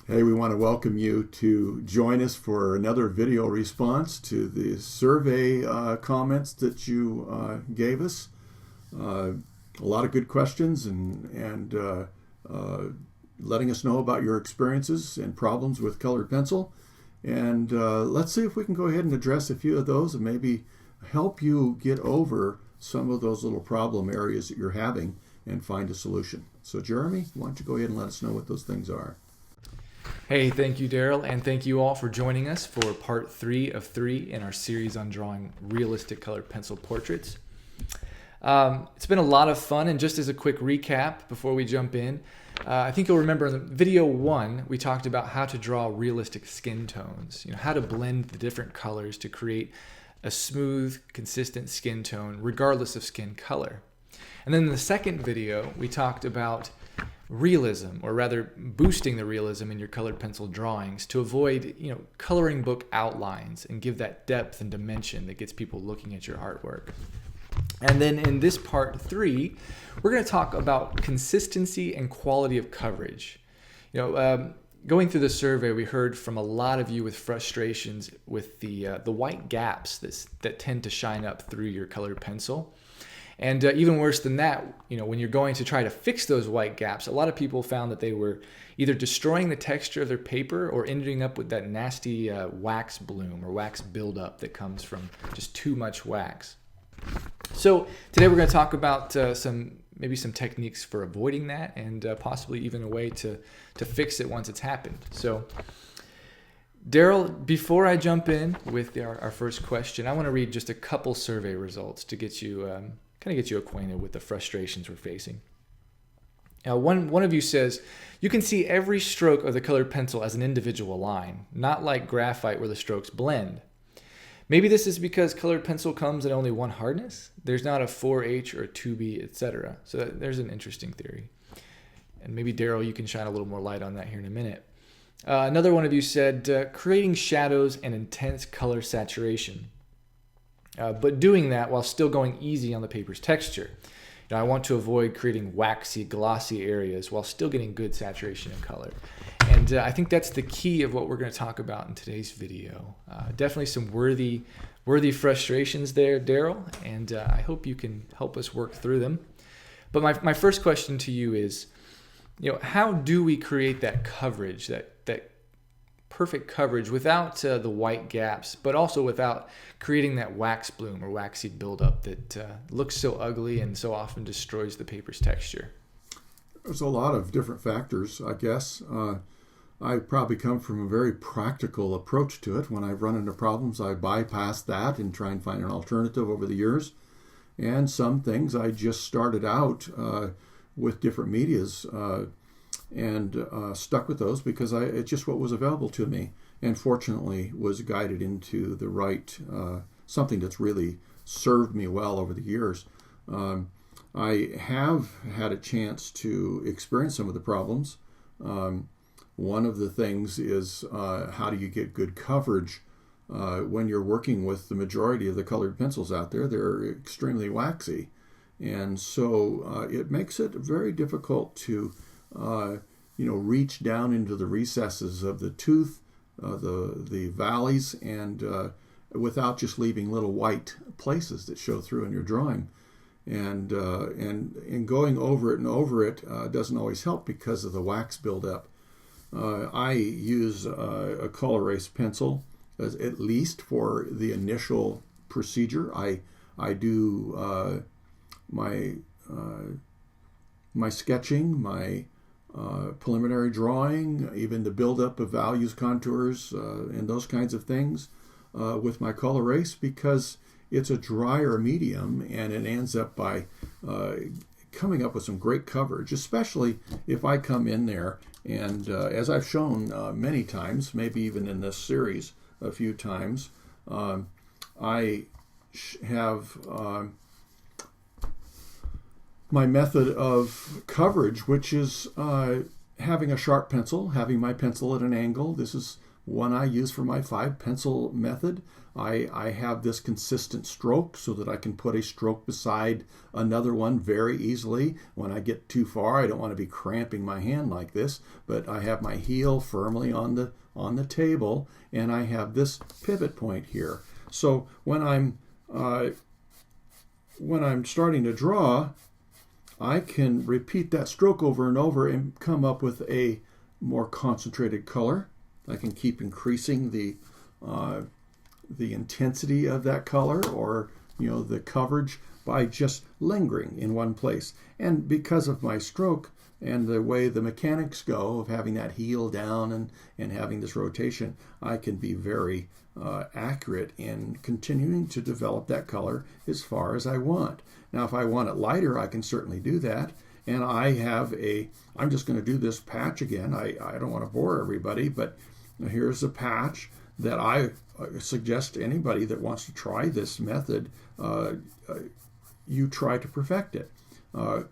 Hey, we want to welcome you to join us for another video response to the survey comments that you gave us. A lot of good questions and letting us know about your experiences and problems with colored pencil. And let's see if we can go ahead and address a few of those and maybe help you get over some of those little problem areas that you're having and find a solution. So Jeremy, why don't you go ahead and let us know what those things are. Hey, thank you, Daryl, and thank you all for joining us for part 3 of 3 in our series on drawing realistic colored pencil portraits. It's been a lot of fun, and just as a quick recap before we jump in, I think you'll remember in video 1, we talked about how to draw realistic skin tones, how to blend the different colors to create a smooth, consistent skin tone regardless of skin color. And then in the second video, we talked about realism, or rather boosting the realism in your colored pencil drawings to avoid, coloring book outlines and give that depth and dimension that gets people looking at your artwork. And then in this part 3, we're going to talk about consistency and quality of coverage. Going through the survey, we heard from a lot of you with frustrations with the white gaps that tend to shine up through your colored pencil. And even worse than that, when you're going to try to fix those white gaps, a lot of people found that they were either destroying the texture of their paper or ending up with that nasty wax bloom or wax buildup that comes from just too much wax. So today we're going to talk about some techniques for avoiding that and possibly even a way to fix it once it's happened. So Daryl, before I jump in with our first question, I want to read just a couple survey results to get you get you acquainted with the frustrations we're facing. Now, one of you says, you can see every stroke of the colored pencil as an individual line, not like graphite where the strokes blend. Maybe this is because colored pencil comes at only one hardness. There's not a 4H or a 2B, etc. So there's an interesting theory. And maybe, Daryl, you can shine a little more light on that here in a minute. Another one of you said, creating shadows and intense color saturation. But doing that while still going easy on the paper's texture. I want to avoid creating waxy, glossy areas while still getting good saturation and color. And I think that's the key of what we're going to talk about in today's video. Definitely some worthy frustrations there, Daryl, and I hope you can help us work through them. But my first question to you is, how do we create that coverage, that perfect coverage without the white gaps, but also without creating that wax bloom or waxy buildup that looks so ugly and so often destroys the paper's texture? There's a lot of different factors, I guess. I probably come from a very practical approach to it. When I've run into problems, I bypass that and try and find an alternative over the years. And some things I just started out with different medias and stuck with those because it's just what was available to me, and fortunately was guided into the right something that's really served me well over the years. I have had a chance to experience some of the problems. One of the things is how do you get good coverage when you're working with the majority of the colored pencils out there? They're extremely waxy, and so it makes it very difficult to reach down into the recesses of the tooth, the valleys, and without just leaving little white places that show through in your drawing. And going over it and over it doesn't always help because of the wax buildup. I use a color erase pencil at least for the initial procedure. I do my sketching, my preliminary drawing, even the buildup of values, contours, and those kinds of things with my color erase, because it's a drier medium and it ends up by coming up with some great coverage, especially if I come in there and as I've shown many times, maybe even in this series a few times, I have my method of coverage, which is having a sharp pencil, having my pencil at an angle. This is one I use for my 5-pencil method. I have this consistent stroke so that I can put a stroke beside another one very easily. When I get too far, I don't want to be cramping my hand like this, but I have my heel firmly on the table, and I have this pivot point here. So when I'm starting to draw, I can repeat that stroke over and over and come up with a more concentrated color. I can keep increasing the intensity of that color, or the coverage, by just lingering in one place. And because of my stroke and the way the mechanics go of having that heel down and having this rotation, I can be very accurate in continuing to develop that color as far as I want. Now, if I want it lighter, I can certainly do that. And I'm just going to do this patch again. I don't want to bore everybody, but here's a patch that I suggest to anybody that wants to try this method, you try to perfect it.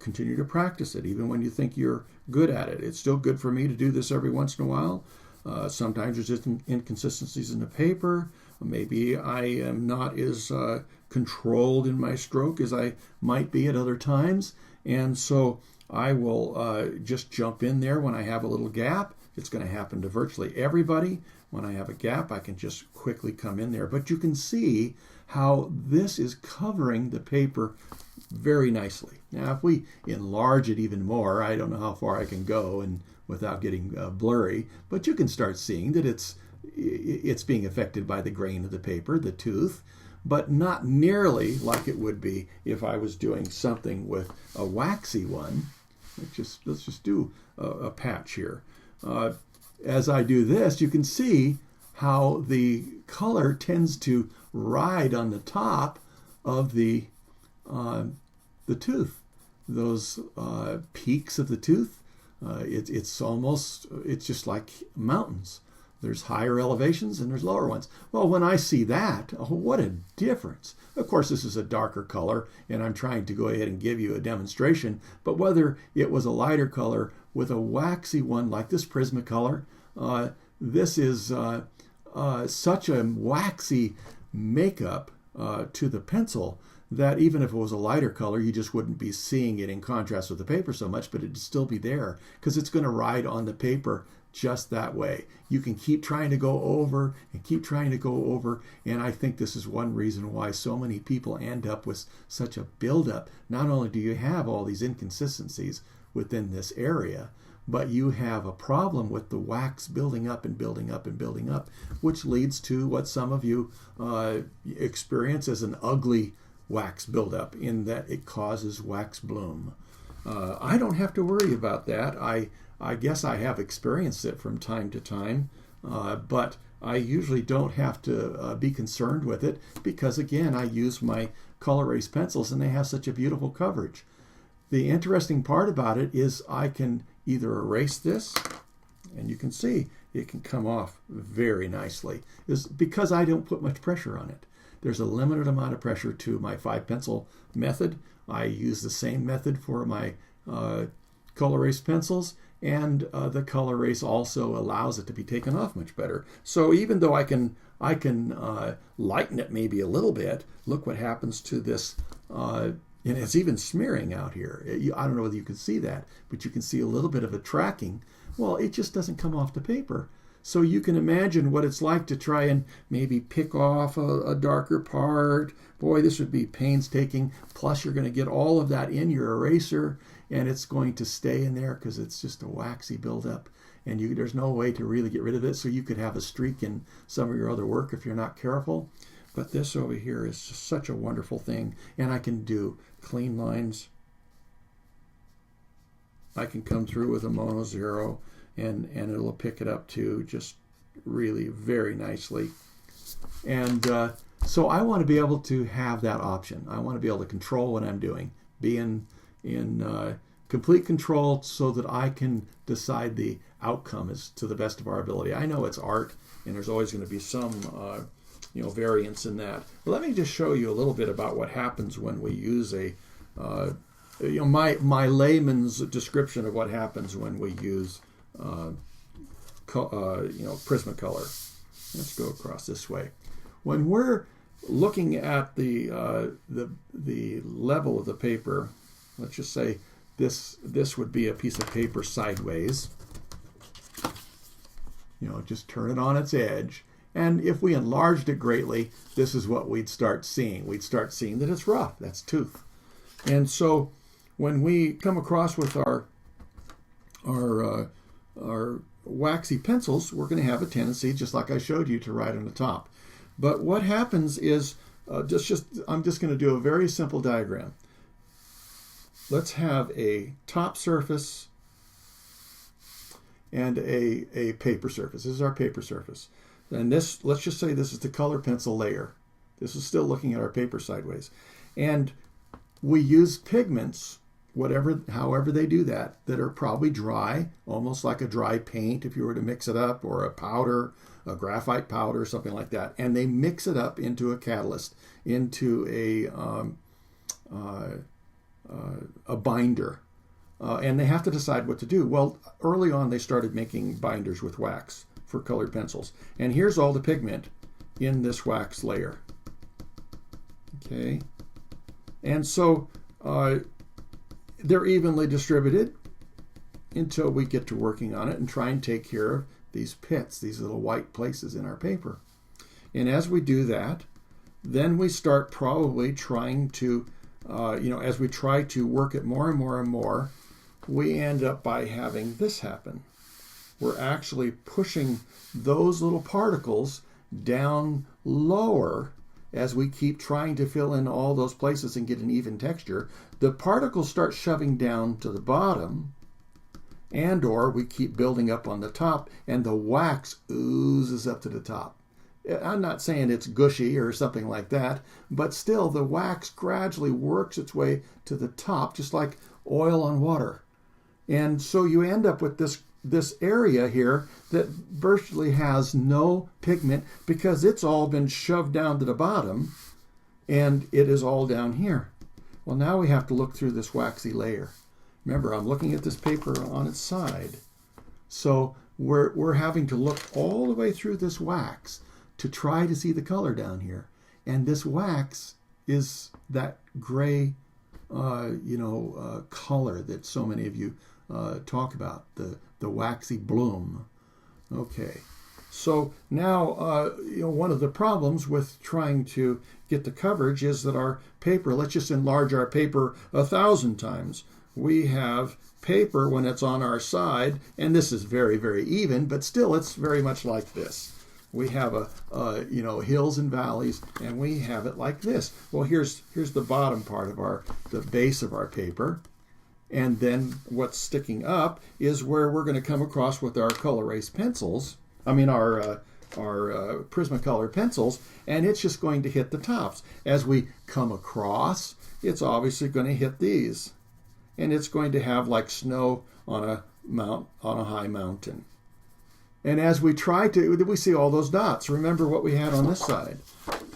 Continue to practice it, even when you think you're good at it. It's still good for me to do this every once in a while. Sometimes there's just inconsistencies in the paper. Maybe I am not as controlled in my stroke as I might be at other times. And so I will just jump in there when I have a little gap. It's going to happen to virtually everybody. When I have a gap, I can just quickly come in there. But you can see how this is covering the paper very nicely. Now, if we enlarge it even more, I don't know how far I can go and without getting blurry, but you can start seeing that it's being affected by the grain of the paper, the tooth, but not nearly like it would be if I was doing something with a waxy one. Let's just do a patch here. As I do this, you can see how the color tends to ride on the top of the tooth. Those peaks of the tooth, it's just like mountains. There's higher elevations and there's lower ones. Well, when I see that, oh, what a difference. Of course, this is a darker color, and I'm trying to go ahead and give you a demonstration, but whether it was a lighter color with a waxy one like this Prismacolor, this is such a waxy makeup to the pencil that even if it was a lighter color, you just wouldn't be seeing it in contrast with the paper so much, but it'd still be there because it's going to ride on the paper just that way. You can keep trying to go over and keep trying to go over, and I think this is one reason why so many people end up with such a buildup. Not only do you have all these inconsistencies within this area, but you have a problem with the wax building up and building up and building up, which leads to what some of you experience as an ugly wax buildup, in that it causes wax bloom. I don't have to worry about that. I guess I have experienced it from time to time, but I usually don't have to be concerned with it because, again, I use my color erase pencils and they have such a beautiful coverage. The interesting part about it is I can either erase this, and you can see it can come off very nicely, is because I don't put much pressure on it. There's a limited amount of pressure to my 5-pencil method. I use the same method for my color erase pencils, and the color erase also allows it to be taken off much better. So even though I can lighten it maybe a little bit, look what happens to this. And it's even smearing out here. I don't know whether you can see that, but you can see a little bit of a tracking. Well, it just doesn't come off the paper. So you can imagine what it's like to try and maybe pick off a darker part. Boy, this would be painstaking. Plus, you're going to get all of that in your eraser, and it's going to stay in there because it's just a waxy buildup. And there's no way to really get rid of it. So you could have a streak in some of your other work if you're not careful. But this over here is just such a wonderful thing. And I can do clean lines. I can come through with a mono zero, and it'll pick it up too, just really very nicely. And so I want to be able to have that option. I want to be able to control what I'm doing, be in complete control so that I can decide the outcome is to the best of our ability. I know it's art, and there's always going to be some variance in that. But let me just show you a little bit about what happens when we use my layman's description of what happens when we use Prismacolor. Let's go across this way. When we're looking at the level of the paper, let's just say this would be a piece of paper sideways. Just turn it on its edge. And if we enlarged it greatly, this is what we'd start seeing. We'd start seeing that it's rough. That's tooth. And so when we come across with our waxy pencils, we're going to have a tendency, just like I showed you, to write on the top. But what happens is, I'm just going to do a very simple diagram. Let's have a top surface and a paper surface. This is our paper surface. And this, let's just say this is the color pencil layer. This is still looking at our paper sideways. And we use pigments, however they do that are probably dry, almost like a dry paint if you were to mix it up, or a powder, a graphite powder, something like that. And they mix it up into a catalyst, into a binder. And they have to decide what to do. Well, early on they started making binders with wax for colored pencils. And here's all the pigment in this wax layer. Okay. And so they're evenly distributed until we get to working on it and try and take care of these pits, these little white places in our paper. And as we do that, then we start probably trying to, as we try to work it more and more and more, we end up by having this happen. We're actually pushing those little particles down lower as we keep trying to fill in all those places and get an even texture. The particles start shoving down to the bottom, or we keep building up on the top, and the wax oozes up to the top. I'm not saying it's gushy or something like that, but still the wax gradually works its way to the top, just like oil on water. And so you end up with this area here that virtually has no pigment because it's all been shoved down to the bottom, and it is all down here. Well, now we have to look through this waxy layer. Remember, I'm looking at this paper on its side. So we're having to look all the way through this wax to try to see the color down here. And this wax is that gray, color that so many of you talk about, the waxy bloom. Okay, so now one of the problems with trying to get the coverage is that our paper, let's just enlarge our paper 1,000 times. We have paper when it's on our side, and this is very, very even, but still it's very much like this. We have hills and valleys, and we have it like this. Well, here's the bottom part of the base of our paper. And then what's sticking up is where we're going to come across with our color erase pencils. Our Prismacolor pencils, and it's just going to hit the tops. As we come across, it's obviously going to hit these, and it's going to have like snow on a high mountain. And as we we see all those dots. Remember what we had on this side.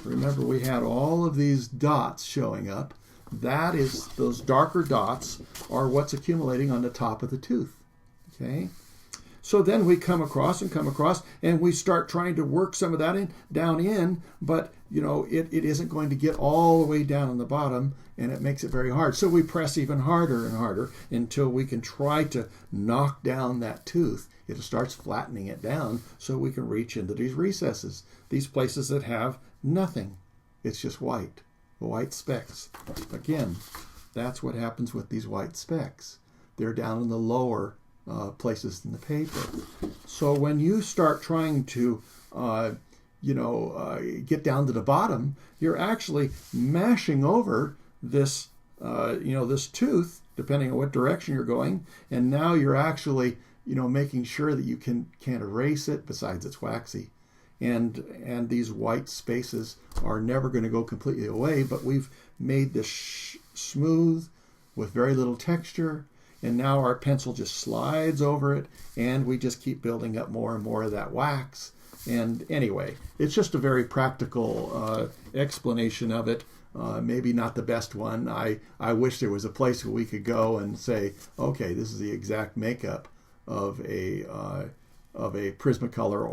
Remember we had all of these dots showing up. That is, those darker dots are what's accumulating on the top of the tooth. Okay? So then we come across, and we start trying to work some of that down in, but it isn't going to get all the way down on the bottom, and it makes it very hard. So we press even harder and harder until we can try to knock down that tooth. It starts flattening it down so we can reach into these recesses, these places that have nothing. It's just white specks. Again, that's what happens with these white specks. They're down in the lower places in the paper. So when you start trying to get down to the bottom, you're actually mashing over this this tooth, depending on what direction you're going, and now you're actually making sure that you can't erase it. Besides, it's waxy, and these white spaces are never going to go completely away. But we've made this smooth with very little texture. And now our pencil just slides over it, and we just keep building up more and more of that wax. And anyway, it's just a very practical explanation of it. Maybe not the best one. I wish there was a place where we could go and say, okay, this is the exact makeup of a a Prismacolor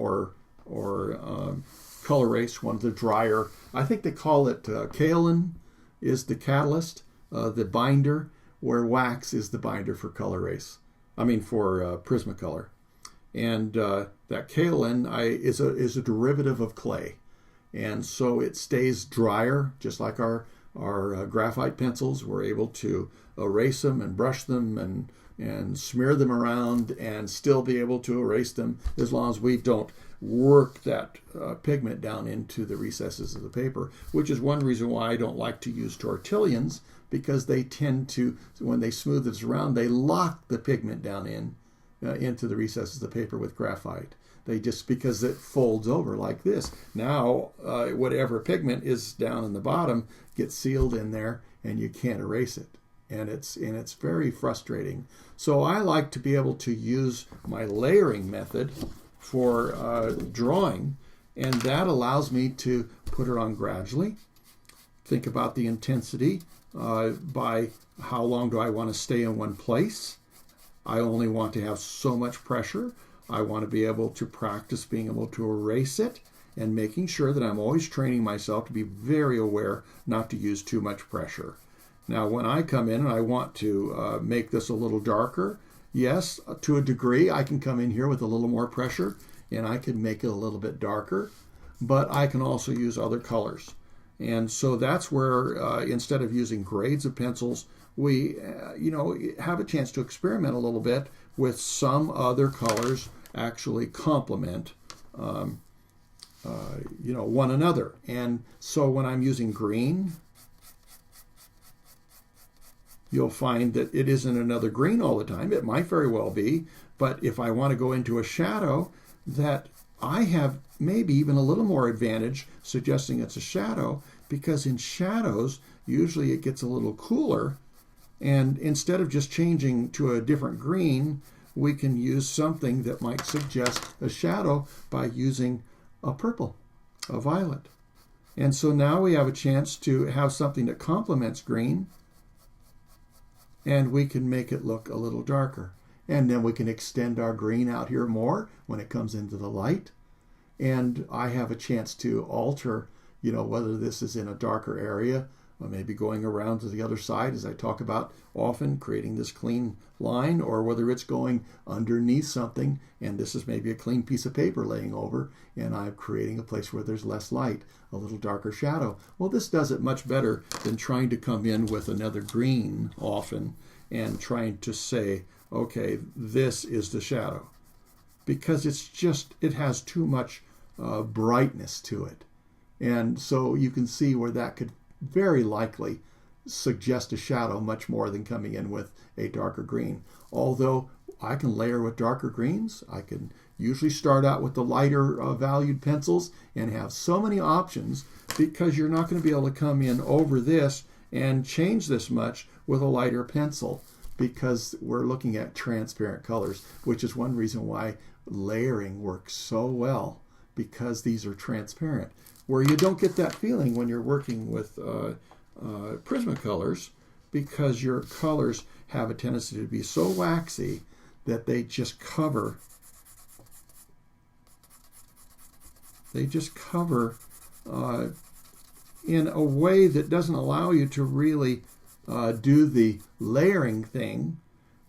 or Color Race, one of the drier. I think they call it kaolin is the catalyst, the binder, where wax is the binder for Color Race. I mean for Prismacolor. And that kaolin is a derivative of clay, and so it stays drier, just like our graphite pencils. We're able to erase them and brush them and smear them around and still be able to erase them as long as we don't work that pigment down into the recesses of the paper, which is one reason why I don't like to use tortillons, because they tend to, when they smooth this around, they lock the pigment down into the recesses of the paper with graphite. They just, because it folds over like this. Now, whatever pigment is down in the bottom gets sealed in there, and you can't erase it. And it's very frustrating. So I like to be able to use my layering method for drawing, and that allows me to put it on gradually. Think about the intensity by how long do I want to stay in one place. I only want to have so much pressure. I want to be able to practice being able to erase it and making sure that I'm always training myself to be very aware not to use too much pressure. Now, when I come in and I want to make this a little darker, yes, to a degree, I can come in here with a little more pressure and I can make it a little bit darker, but I can also use other colors. And so that's where instead of using grades of pencils, we have a chance to experiment a little bit with some other colors actually complement one another. And so when I'm using green, you'll find that it isn't another green all the time. It might very well be, but if I want to go into a shadow, that I have maybe even a little more advantage suggesting it's a shadow, because in shadows, usually it gets a little cooler. And instead of just changing to a different green, we can use something that might suggest a shadow by using a purple, a violet. And so now we have a chance to have something that complements green, and we can make it look a little darker. And then we can extend our green out here more when it comes into the light. And I have a chance to alter, whether this is in a darker area, or maybe going around to the other side, as I talk about often, creating this clean line, or whether it's going underneath something, and this is maybe a clean piece of paper laying over, and I'm creating a place where there's less light, a little darker shadow. Well, this does it much better than trying to come in with another green often and trying to say, okay, this is the shadow, because it has too much brightness to it. And so you can see where that could very likely suggest a shadow much more than coming in with a darker green. Although I can layer with darker greens, I can usually start out with the lighter valued pencils and have so many options, because you're not going to be able to come in over this and change this much with a lighter pencil, because we're looking at transparent colors, which is one reason why layering works so well, because these are transparent, where you don't get that feeling when you're working with Prismacolors, because your colors have a tendency to be so waxy that they just cover in a way that doesn't allow you to really do the layering thing,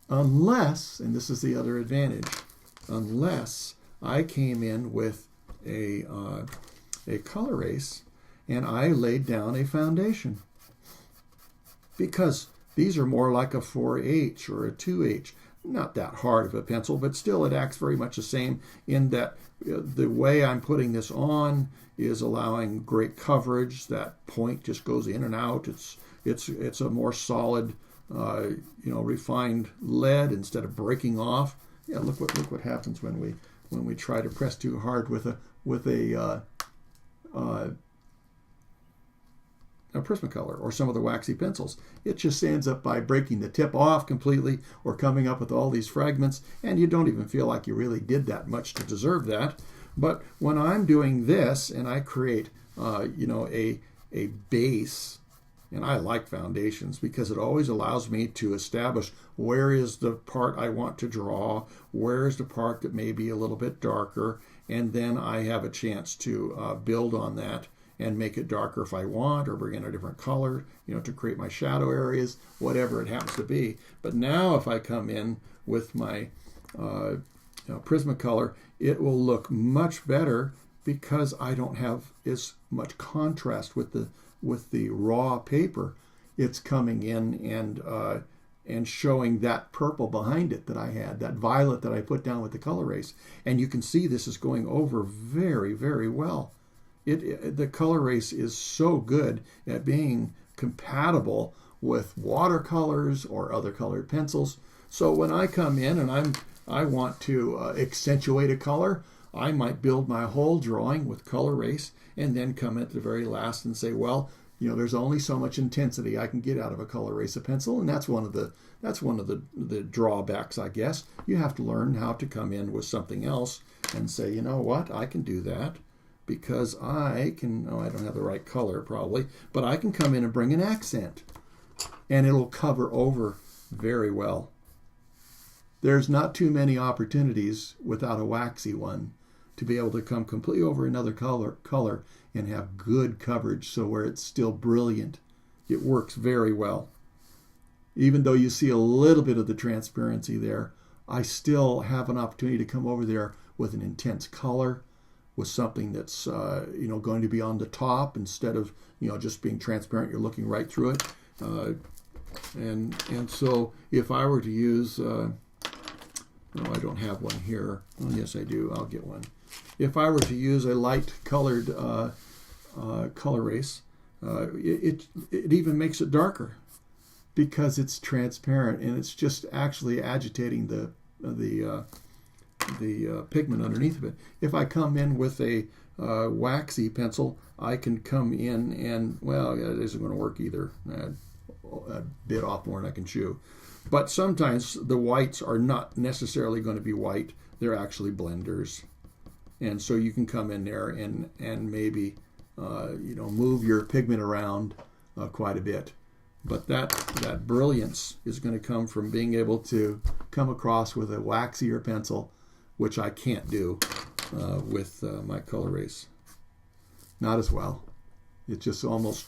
unless, and this is the other advantage, unless I came in with a color race and I laid down a foundation, because these are more like a 4H or a 2H. Not that hard of a pencil, but still it acts very much the same in that the way I'm putting this on is allowing great coverage. That point just goes in and out. It's a more solid, refined lead instead of breaking off. Yeah, look what happens when we try to press too hard with a Prismacolor or some of the waxy pencils. It just ends up by breaking the tip off completely or coming up with all these fragments, and you don't even feel like you really did that much to deserve that. But when I'm doing this and I create a base, And I like foundations because it always allows me to establish where is the part I want to draw, where is the part that may be a little bit darker, and then I have a chance to build on that and make it darker if I want, or bring in a different color, to create my shadow areas, whatever it happens to be. But now if I come in with my Prismacolor, it will look much better because I don't have as much contrast with the raw paper. It's coming in and showing that purple behind it that I had, that violet that I put down with the color race. And you can see this is going over very, very well. The color race is so good at being compatible with watercolors or other colored pencils. So when I come in and I want to accentuate a color, I might build my whole drawing with color race and then come at the very last and say, well, there's only so much intensity I can get out of a color race of pencil, and that's one of the drawbacks, I guess. You have to learn how to come in with something else and say, you know what, I can do that because I don't have the right color probably, but I can come in and bring an accent, and it'll cover over very well. There's not too many opportunities without a waxy one to be able to come completely over another color and have good coverage, so where it's still brilliant. It works very well. Even though you see a little bit of the transparency there, I still have an opportunity to come over there with an intense color, with something that's going to be on the top instead of just being transparent. You're looking right through it, and so if I were to use no, I don't have one here. Oh, yes, I do. I'll get one. If I were to use a light colored color race, it even makes it darker because it's transparent and it's just actually agitating the pigment underneath of it. If I come in with a waxy pencil, I can come in and, well, it isn't going to work either. A bit off more than I can chew. But sometimes the whites are not necessarily going to be white. They're actually blenders. And so you can come in there and maybe move your pigment around quite a bit. But that brilliance is going to come from being able to come across with a waxier pencil, which I can't do with my color race. Not as well. It's almost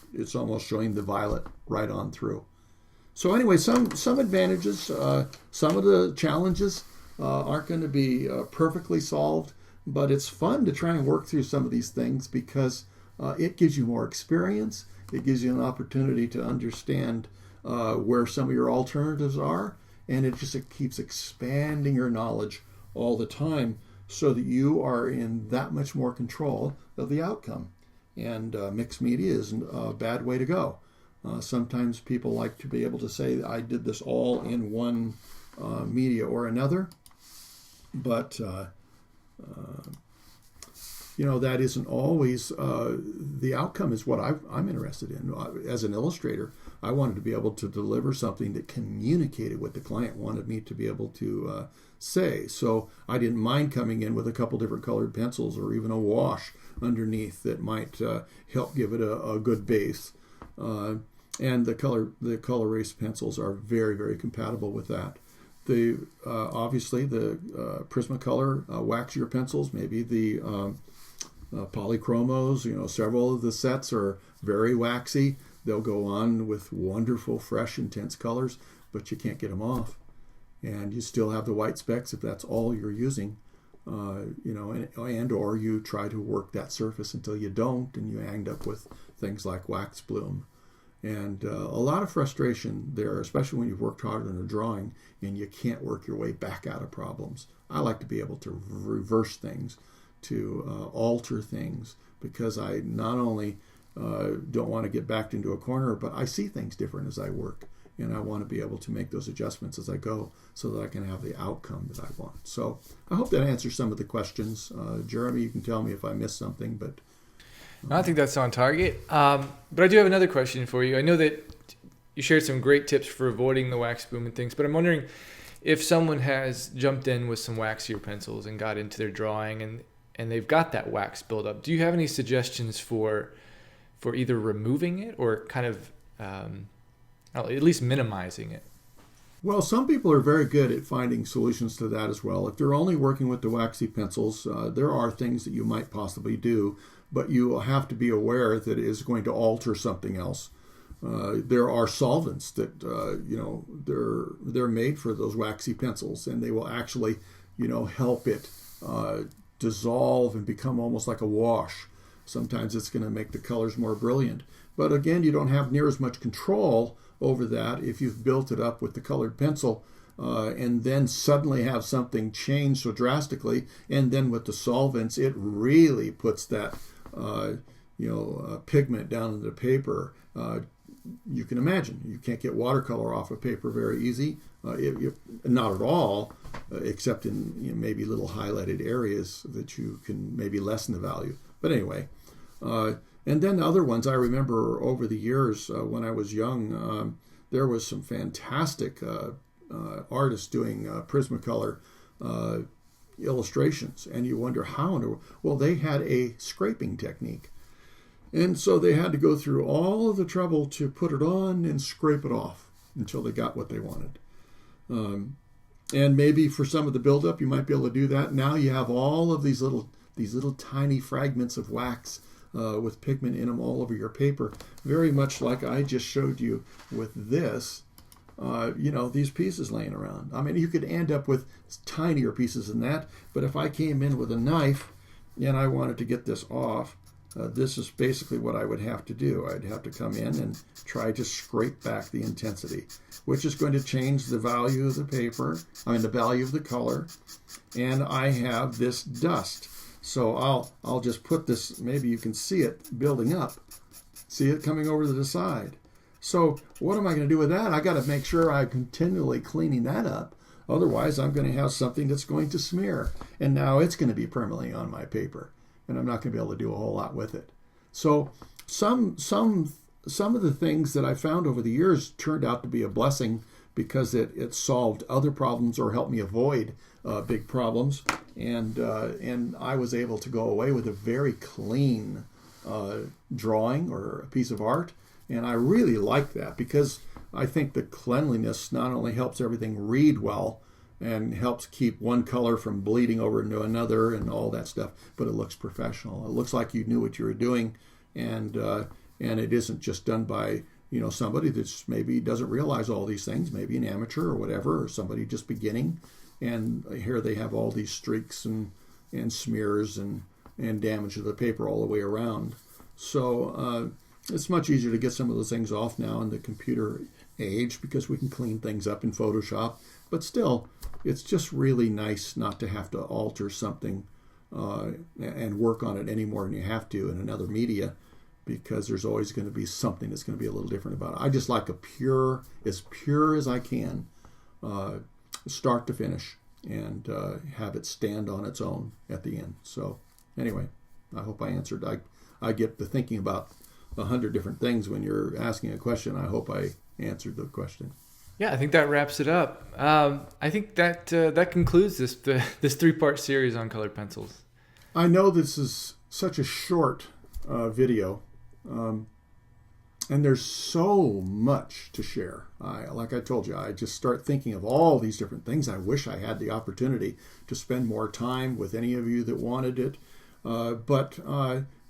showing the violet right on through. So anyway, some advantages, some of the challenges aren't going to be perfectly solved, but it's fun to try and work through some of these things because it gives you more experience. It gives you an opportunity to understand where some of your alternatives are, and it keeps expanding your knowledge all the time so that you are in that much more control of the outcome. And mixed media isn't a bad way to go. Sometimes people like to be able to say, I did this all in one media or another, but that isn't always the outcome is what I'm interested in. As an illustrator, I wanted to be able to deliver something that communicated what the client wanted me to be able to say. So I didn't mind coming in with a couple different colored pencils or even a wash underneath that might help give it a good base. And the color race pencils are very, very compatible with that. Obviously the Prismacolor waxier pencils, maybe the polychromos, several of the sets are very waxy. They'll go on with wonderful, fresh, intense colors, but you can't get them off. And you still have the white specks if that's all you're using, and or you try to work that surface until you don't, and you end up with things like wax bloom. And a lot of frustration there, especially when you've worked hard on a drawing and you can't work your way back out of problems. I like to be able to reverse things, to alter things, because I not only don't want to get backed into a corner, but I see things different as I work. And I want to be able to make those adjustments as I go so that I can have the outcome that I want. So I hope that answers some of the questions. Jeremy, you can tell me if I missed something, but... I think that's on target. But I do have another question for you. I know that you shared some great tips for avoiding the wax bloom and things, but I'm wondering if someone has jumped in with some waxier pencils and got into their drawing and they've got that wax buildup, do you have any suggestions for either removing it or kind of at least minimizing it? Well, some people are very good at finding solutions to that as well. If they're only working with the waxy pencils, there are things that you might possibly do, but you have to be aware that it is going to alter something else. There are solvents that they're made for those waxy pencils, and they will actually help it dissolve and become almost like a wash. Sometimes it's going to make the colors more brilliant, but again, you don't have near as much control over that if you've built it up with the colored pencil, and then suddenly have something change so drastically, and then with the solvents, it really puts that pigment down into the paper. You can imagine you can't get watercolor off of paper very easy, not at all, except in maybe little highlighted areas that you can maybe lessen the value. But anyway, and then the other ones I remember over the years when I was young, there was some fantastic artists doing Prismacolor illustrations, and you wonder how. Well, they had a scraping technique. And so they had to go through all of the trouble to put it on and scrape it off until they got what they wanted. And maybe for some of the buildup, you might be able to do that. Now you have all of these little tiny fragments of wax with pigment in them all over your paper, very much like I just showed you with this. These pieces laying around. I mean, you could end up with tinier pieces than that, but if I came in with a knife and I wanted to get this off, this is basically what I would have to do. I'd have to come in and try to scrape back the intensity, which is going to change the value of the paper, the value of the color, and I have this dust. So I'll just put this, maybe you can see it building up. See it coming over to the side. So what am I going to do with that? I got to make sure I'm continually cleaning that up. Otherwise, I'm going to have something that's going to smear. And now it's going to be permanently on my paper. And I'm not going to be able to do a whole lot with it. So some of the things that I found over the years turned out to be a blessing because it solved other problems or helped me avoid big problems. And I was able to go away with a very clean drawing or a piece of art. And I really like that because I think the cleanliness not only helps everything read well and helps keep one color from bleeding over into another and all that stuff, but it looks professional. It looks like you knew what you were doing, and it isn't just done by somebody that's maybe doesn't realize all these things, maybe an amateur or whatever, or somebody just beginning. And here they have all these streaks and smears and damage to the paper all the way around. So it's much easier to get some of those things off now in the computer age because we can clean things up in Photoshop. But still, it's just really nice not to have to alter something and work on it any more than you have to in another media, because there's always going to be something that's going to be a little different about it. I just like as pure as I can, start to finish, and have it stand on its own at the end. So anyway, I hope I answered. I get to thinking about 100 different things when you're asking a question. I hope I answered the question. Yeah, I think that wraps it up. I think that concludes this 3-part series on colored pencils. I know this is such a short video, and there's so much to share. Like I told you, I just start thinking of all these different things. I wish I had the opportunity to spend more time with any of you that wanted it, but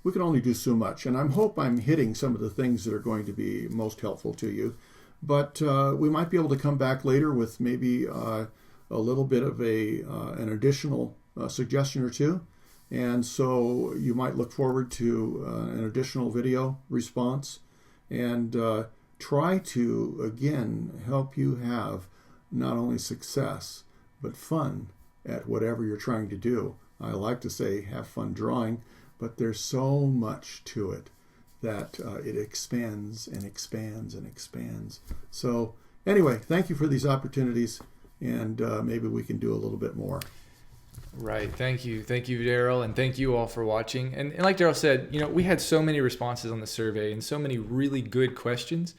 we can only do so much. And I hope I'm hitting some of the things that are going to be most helpful to you. But we might be able to come back later with maybe a little bit of an additional suggestion or two. And so you might look forward to an additional video response, and try to, again, help you have not only success, but fun at whatever you're trying to do. I like to say have fun drawing, but there's so much to it that it expands and expands and expands. So anyway, thank you for these opportunities, and maybe we can do a little bit more. Right. Thank you, Daryl, and thank you all for watching. And like Daryl said, we had so many responses on the survey and so many really good questions.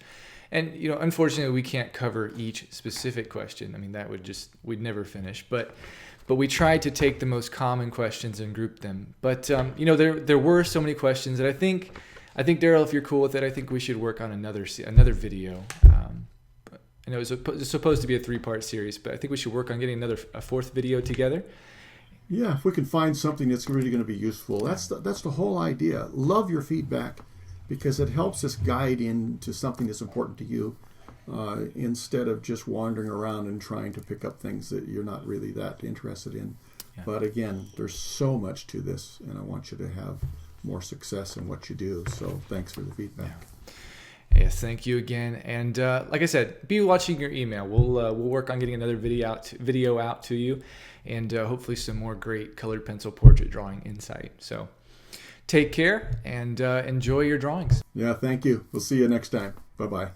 And unfortunately, we can't cover each specific question. I mean, we'd never finish. But we tried to take the most common questions and group them. But there were so many questions that I think I think, Daryl, if you're cool with it, I think we should work on another video. I know it's supposed to be a 3-part series, but I think we should work on getting a 4th video together. Yeah, if we can find something that's really going to be useful. That's the whole idea. Love your feedback, because it helps us guide into something that's important to you, instead of just wandering around and trying to pick up things that you're not really that interested in. Yeah. But again, there's so much to this, and I want you to have more success in what you do. So thanks for the feedback. Yeah. Yes, thank you again. And like I said, be watching your email. We'll work on getting another video out to you, and hopefully some more great colored pencil portrait drawing insight. So take care and enjoy your drawings. Yeah, thank you. We'll see you next time. Bye-bye.